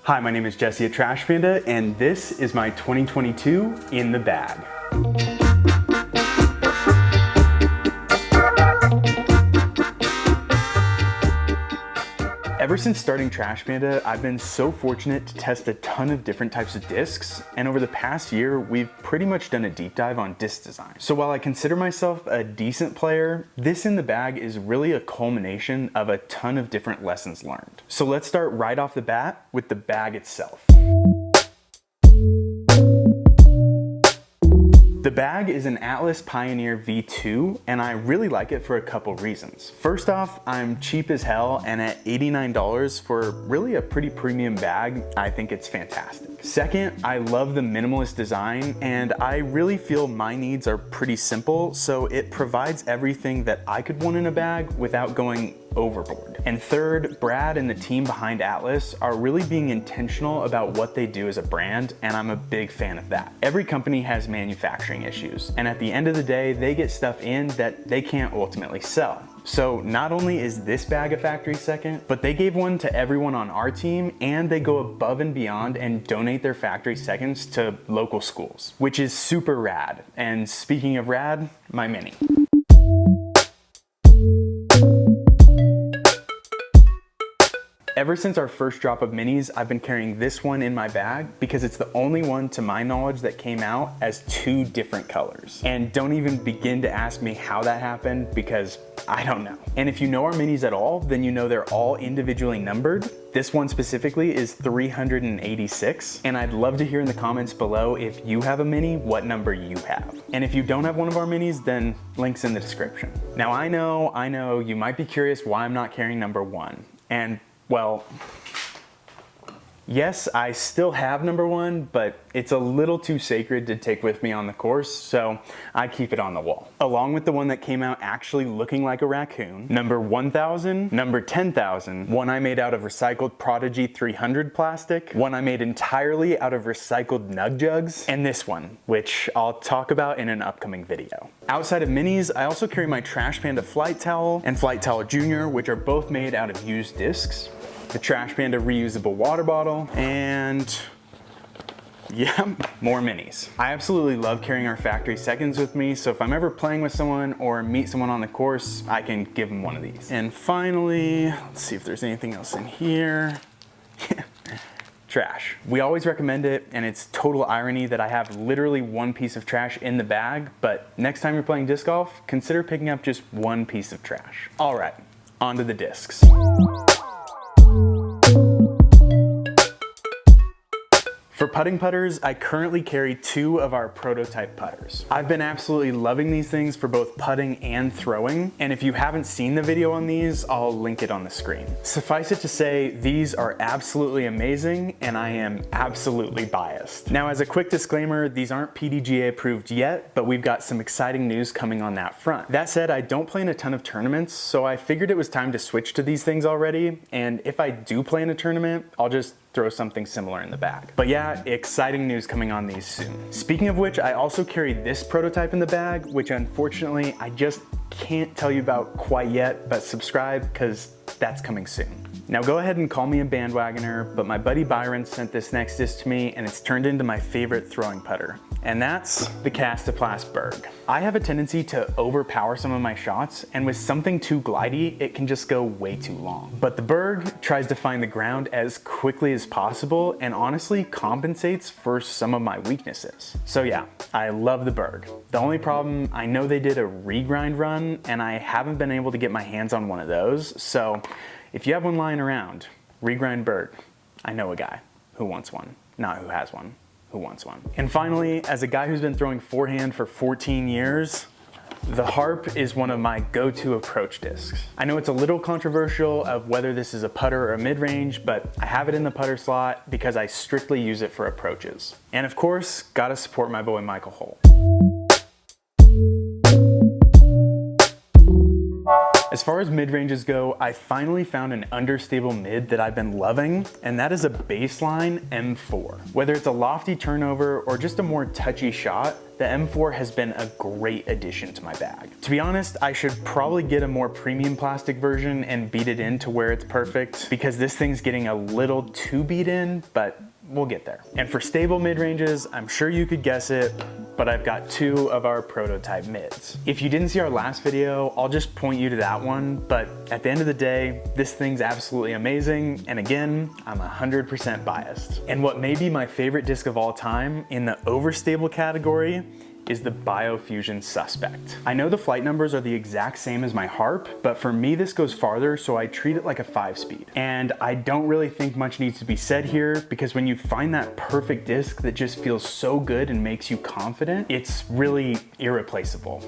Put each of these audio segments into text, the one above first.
Hi, my name is Jesse at Trash Panda, and this is my 2022 in the bag. Ever since starting Trash Panda, I've been so fortunate to test a ton of different types of discs, and over the past year, we've pretty much done a deep dive on disc design. So while I consider myself a decent player, this in the bag is really a culmination of a ton of different lessons learned. So let's start right off the bat with the bag itself. The bag is an Atlas Pioneer V2, and I really like it for a couple reasons. First off, I'm cheap as hell, and at $89 for really a pretty premium bag, I think it's fantastic. Second, I love the minimalist design, and I really feel my needs are pretty simple, so it provides everything that I could want in a bag without going overboard. And third, Brad and the team behind Atlas are really being intentional about what they do as a brand, and I'm a big fan of that. Every company has manufacturing issues, and at the end of the day, they get stuff in that they can't ultimately sell. So not only is this bag a factory second, but they gave one to everyone on our team, and they go above and beyond and donate their factory seconds to local schools, which is super rad. And speaking of rad, my mini. Ever since our first drop of minis, I've been carrying this one in my bag because it's the only one to my knowledge that came out as two different colors. And don't even begin to ask me how that happened because I don't know. And if you know our minis at all, then you know they're all individually numbered. This one specifically is 386, and I'd love to hear in the comments below if you have a mini, what number you have. And if you don't have one of our minis, then links in the description. Now I know, you might be curious why I'm not carrying number one. And well, yes, I still have number one, but it's a little too sacred to take with me on the course, so I keep it on the wall. Along with the one that came out actually looking like a raccoon, number 1000, number 10,000, one I made out of recycled Prodigy 300 plastic, one I made entirely out of recycled Nug Jugs, and this one, which I'll talk about in an upcoming video. Outside of minis, I also carry my Trash Panda Flight Towel and Flight Towel Junior, which are both made out of used discs, the Trash Panda reusable water bottle, and yeah, more minis. I absolutely love carrying our factory seconds with me, so if I'm ever playing with someone or meet someone on the course, I can give them one of these. And finally, let's see if there's anything else in here. Trash. We always recommend it, and it's total irony that I have literally one piece of trash in the bag, but next time you're playing disc golf, consider picking up just one piece of trash. All right, on to the discs. For putting putters, I currently carry two of our prototype putters. I've been absolutely loving these things for both putting and throwing, and if you haven't seen the video on these, I'll link it on the screen. Suffice it to say, these are absolutely amazing, and I am absolutely biased. Now, as a quick disclaimer, these aren't PDGA approved yet, but we've got some exciting news coming on that front. That said, I don't play in a ton of tournaments, so I figured it was time to switch to these things already, and if I do play in a tournament, I'll just throw something similar in the bag. But yeah, exciting news coming on these soon. Speaking of which, I also carry this prototype in the bag, which unfortunately I just can't tell you about quite yet, but subscribe because that's coming soon. Now go ahead and call me a bandwagoner, but my buddy Byron sent this next disc to me and it's turned into my favorite throwing putter. And that's the Castaplast Berg. I have a tendency to overpower some of my shots, and with something too glidey, it can just go way too long. But the Berg tries to find the ground as quickly as possible and honestly compensates for some of my weaknesses. So yeah, I love the Berg. The only problem, I know they did a regrind run and I haven't been able to get my hands on one of those. So if you have one lying around, regrind Berg, I know a guy who wants one, not who has one. Who wants one. And finally, as a guy who's been throwing forehand for 14 years, the Harp is one of my go-to approach discs. I know it's a little controversial of whether this is a putter or a mid-range, but I have it in the putter slot because I strictly use it for approaches. And of course, gotta support my boy Michael Holt. As far as mid-ranges go, I finally found an understable mid that I've been loving, and that is a baseline M4. Whether it's a lofty turnover or just a more touchy shot, the M4 has been a great addition to my bag. To be honest, I should probably get a more premium plastic version and beat it in to where it's perfect, because this thing's getting a little too beat in, but we'll get there. And for stable mid-ranges, I'm sure you could guess it, but I've got two of our prototype mids. If you didn't see our last video, I'll just point you to that one, but at the end of the day, this thing's absolutely amazing, and again, I'm 100% biased. And what may be my favorite disc of all time in the overstable category is the Biofusion Suspect. I know the flight numbers are the exact same as my Harp, but for me this goes farther, so I treat it like a 5-speed. And I don't really think much needs to be said here, because when you find that perfect disc that just feels so good and makes you confident, it's really irreplaceable.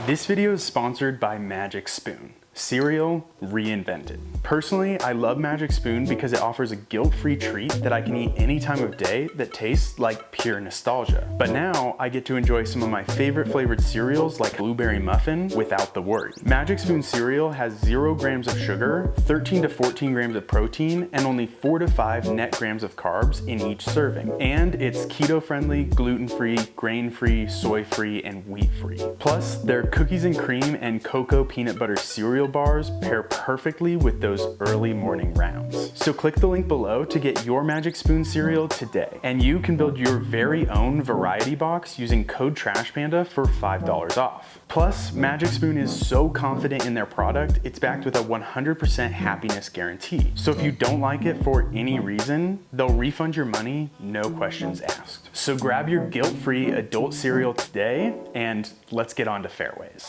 This video is sponsored by Magic Spoon. Cereal reinvented. Personally, I love Magic Spoon because it offers a guilt-free treat that I can eat any time of day that tastes like pure nostalgia. But now I get to enjoy some of my favorite flavored cereals like Blueberry Muffin without the worry. Magic Spoon cereal has 0 grams of sugar, 13 to 14 grams of protein, and only 4 to 5 net grams of carbs in each serving. And it's keto-friendly, gluten-free, grain-free, soy-free, and wheat-free. Plus, their cookies and cream and cocoa peanut butter cereal bars pair perfectly with those early morning rounds. So click the link below to get your Magic Spoon cereal today. And you can build your very own variety box using code TRASHPANDA for $5 off. Plus, Magic Spoon is so confident in their product, it's backed with a 100% happiness guarantee. So if you don't like it for any reason, they'll refund your money, no questions asked. So grab your guilt-free adult cereal today, and let's get on to fairways.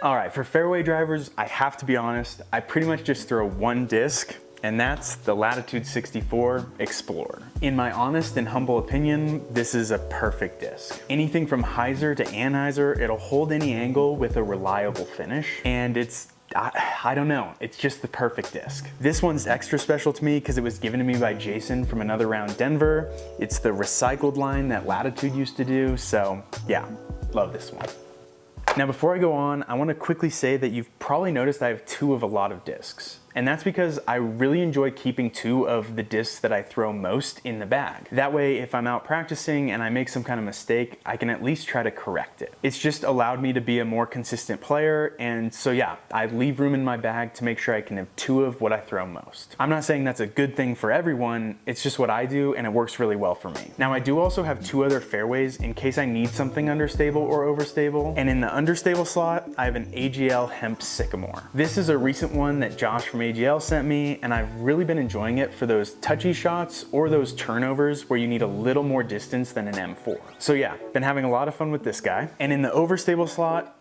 All right, for fairway drivers, I have to be honest, I pretty much just throw one disc, and that's the Latitude 64 Explorer. In my honest and humble opinion, this is a perfect disc. Anything from hyzer to anhyzer, it'll hold any angle with a reliable finish, and I don't know, it's just the perfect disc. This one's extra special to me because it was given to me by Jason from Another Round Denver. It's the recycled line that Latitude used to do, so yeah, love this one. Now before I go on, I want to quickly say that you've probably noticed I have two of a lot of discs. And that's because I really enjoy keeping two of the discs that I throw most in the bag. That way, if I'm out practicing and I make some kind of mistake, I can at least try to correct it. It's just allowed me to be a more consistent player, and so yeah, I leave room in my bag to make sure I can have two of what I throw most. I'm not saying that's a good thing for everyone, it's just what I do and it works really well for me. Now I do also have two other fairways in case I need something understable or overstable, and in the understable slot, I have an AGL Hemp Sycamore. This is a recent one that Josh from AGL sent me, and I've really been enjoying it for those touchy shots or those turnovers where you need a little more distance than an M4. So yeah, been having a lot of fun with this guy. And in the overstable slot,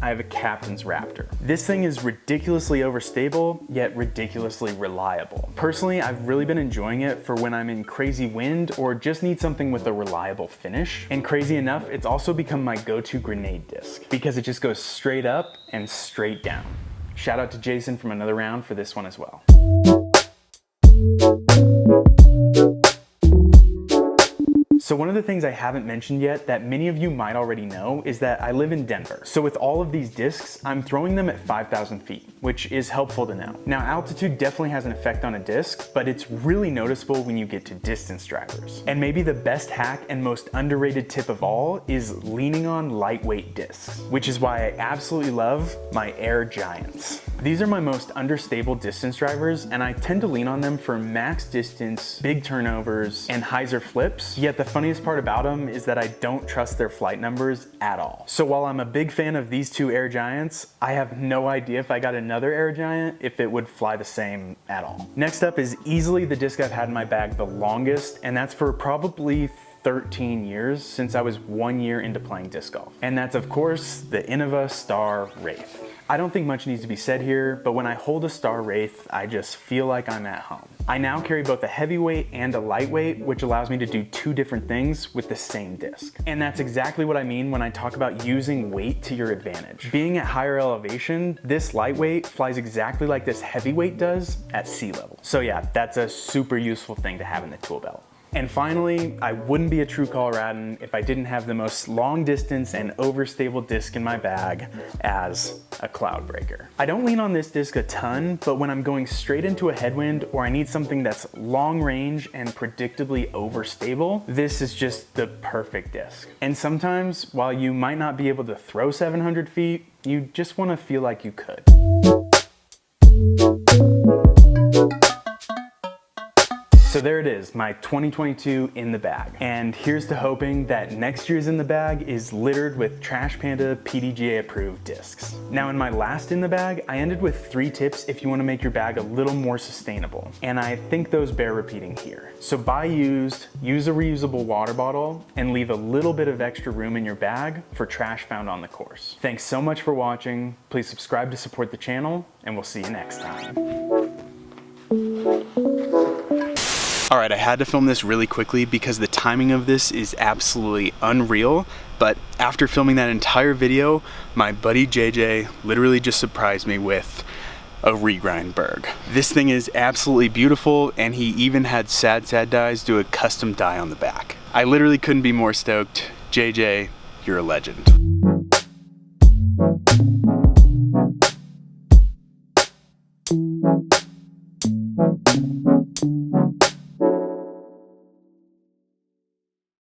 I have a Captain's Raptor. This thing is ridiculously overstable, yet ridiculously reliable. Personally, I've really been enjoying it for when I'm in crazy wind or just need something with a reliable finish. And crazy enough, it's also become my go-to grenade disc because it just goes straight up and straight down. Shout out to Jason from Another Round for this one as well. So one of the things I haven't mentioned yet that many of you might already know is that I live in Denver. So with all of these discs, I'm throwing them at 5,000 feet, which is helpful to know. Now altitude definitely has an effect on a disc, but it's really noticeable when you get to distance drivers. And maybe the best hack and most underrated tip of all is leaning on lightweight discs, which is why I absolutely love my Air Giants. These are my most understable distance drivers, and I tend to lean on them for max distance, big turnovers, and hyzer flips, yet the funniest part about them is that I don't trust their flight numbers at all. So while I'm a big fan of these two Air Giants, I have no idea if I got another Air Giant if it would fly the same at all. Next up is easily the disc I've had in my bag the longest, and that's for probably 13 years since I was 1 year into playing disc golf. And that's of course the Innova Star Wraith. I don't think much needs to be said here, but when I hold a Star Wraith, I just feel like I'm at home. I now carry both a heavyweight and a lightweight, which allows me to do two different things with the same disc. And that's exactly what I mean when I talk about using weight to your advantage. Being at higher elevation, this lightweight flies exactly like this heavyweight does at sea level. So yeah, that's a super useful thing to have in the tool belt. And finally, I wouldn't be a true Coloradan if I didn't have the most long distance and overstable disc in my bag as a Cloudbreaker. I don't lean on this disc a ton, but when I'm going straight into a headwind or I need something that's long range and predictably overstable, this is just the perfect disc. And sometimes, while you might not be able to throw 700 feet, you just want to feel like you could. So there it is, my 2022 in the bag. And here's to hoping that next year's in the bag is littered with Trash Panda PDGA approved discs. Now in my last in the bag, I ended with 3 tips if you want to make your bag a little more sustainable. And I think those bear repeating here. So buy used, use a reusable water bottle, and leave a little bit of extra room in your bag for trash found on the course. Thanks so much for watching. Please subscribe to support the channel, and we'll see you next time. All right, I had to film this really quickly because the timing of this is absolutely unreal, but after filming that entire video, my buddy JJ literally just surprised me with a regrind berg. This thing is absolutely beautiful, and he even had Sad Dies do a custom die on the back. I literally couldn't be more stoked. JJ, you're a legend.